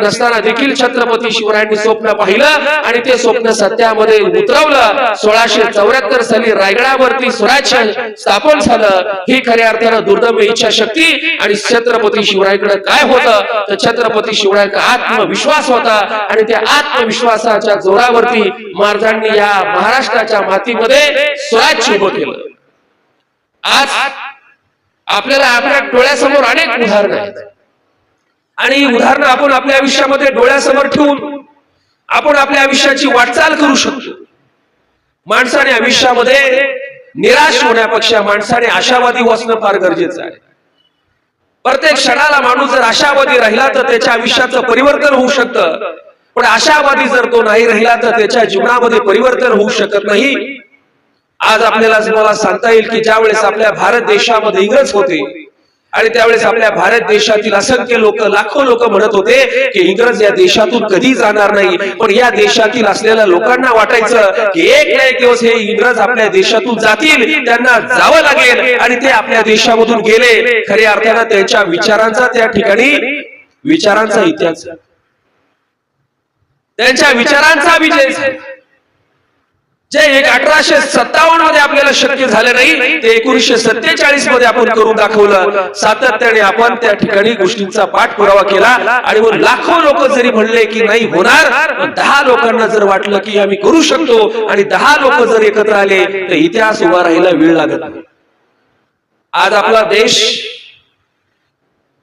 नसताना देखील छत्रपती शिवरायांनी स्वप्न पाहिलं आणि ते स्वप्न सत्यामध्ये उतरवलं। 1674 साली रायगडावरती स्वराज्य स्थापन झालं। ही खऱ्या अर्थानं दुर्दम्य इच्छाशक्ती आणि छत्रपती शिवरायांकडे काय होतं तर छत्रपती शिवरायांचा आत्मविश्वास होता आणि त्या आत्मविश्वासाच्या जोरावरती महाराजांनी या महाराष्ट्राच्या मातीमध्ये स्वराज्य उभं केलं। आज आपल्याला आपल्या डोळ्यासमोर अनेक उदाहरणं आहेत आणि उदाहरणं आपण आपल्या आयुष्यामध्ये डोळ्यासमोर ठेवून आपण आपल्या आयुष्याची वाटचाल करू शकतो। माणसाने आयुष्यामध्ये निराश होण्यापेक्षा माणसाने आशावादी असणं फार गरजेचं आहे। प्रत्येक क्षणाला माणूस जर आशावादी राहिला तर त्याच्या आयुष्याचं परिवर्तन होऊ शकतं, पण आशावादी जर तो नाही राहिला तर त्याच्या जीवनामध्ये परिवर्तन होऊ शकत नाही। आज आपल्याला मला सांगता येईल की ज्यावेळेस आपल्या भारत देशामध्ये इंग्रज होते आणि त्यावेळेस आपल्या भारत देशातील असंख्य लोक लाखो लोक म्हणत होते की इंग्रज या देशातून कधी जाणार नाही, पण या देशातील असलेल्या लोकांना वाटायचं की एक ना एक दिवस हे इंग्रज आपल्या देशातून जातील, त्यांना जावं लागेल आणि ते आपल्या देशामधून गेले। खऱ्या अर्थानं त्यांच्या विचारांचा त्या ठिकाणी विचारांचा इतिहास, त्यांच्या विचारांचा विजय जे 1857 मध्ये आपल्याला शक्य झाले नाही ते 1947 मध्ये आपण करून दाखवलं। सातत्याने आपण त्या ठिकाणी गोष्टींचा पाठपुरावा केला आणि मग लाखो लोक जरी म्हणले की नाही होणार, 10 लोकांना जर वाटलं की आम्ही करू शकतो आणि 10 लोक जर एकत्र आले तर इतिहास उभा राहायला वेळ लागत नाही। आज आपला देश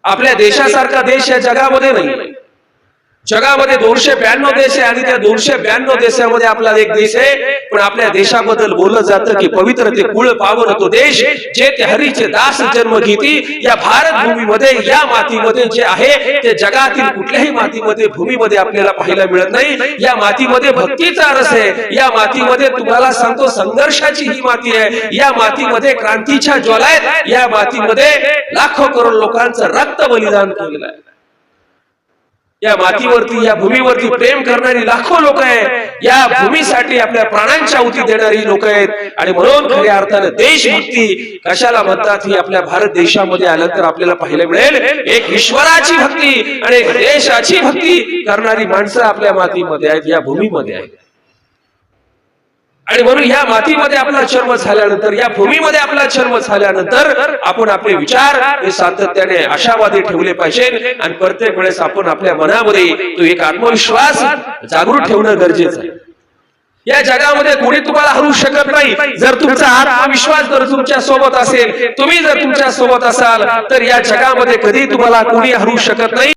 आपल्या देशासारखा देश या जगामध्ये नाही। जगामध्ये 292 देश आहे आणि त्या 292 देशामध्ये आपला एक देश आहे, पण आपल्या देशाबद्दल बोललं जातं की पवित्र ते कुळ पावन तो देश जे ते हरीचे दास जन्म घेती। या भारत भूमीमध्ये या मातीमध्ये जे आहे ते जगातील कुठल्याही मातीमध्ये भूमीमध्ये आपल्याला पाहायला मिळत नाही। या मातीमध्ये भक्तीचा रस आहे, या मातीमध्ये तुम्हाला सांगतो संघर्षाची ही माती आहे, या मातीमध्ये क्रांतीच्या ज्वाला आहेत, या मातीमध्ये लाखो करोड लोकांचं रक्त बलिदान केलेलं आहे। या मातीवरती या भूमीवरती प्रेम करणारी लाखो लोक आहेत, या भूमीसाठी आपल्या प्राणांच्या आहुती देणारी लोक आहेत आणि म्हणून खऱ्या अर्थाने देशभक्ती कशाला म्हणतात ही आपल्या भारत देशामध्ये आल्यानंतर आपल्याला पाहायला मिळेल। एक ईश्वराची भक्ती आणि एक देशाची भक्ती करणारी माणसं आपल्या मातीमध्ये आहेत, या भूमीमध्ये आहेत आणि म्हणून या मातीमध्ये आपला जन्म झाल्यानंतर या भूमीमध्ये आपला जन्म झाल्यानंतर आपण आपले विचार हे सातत्याने आशावादी ठेवले पाहिजे आणि प्रत्येक वेळेस आपण आपल्या मनामध्ये तो एक आत्मविश्वास जागृत ठेवणं गरजेचं आहे। या जगामध्ये कोणी तुम्हाला हरवू शकत नाही जर तुमचा आत्मविश्वास जर तुमच्या सोबत असेल, तुम्ही जर तुमच्या सोबत असाल तर या जगामध्ये कधी तुम्हाला कोणी हरवू शकत नाही।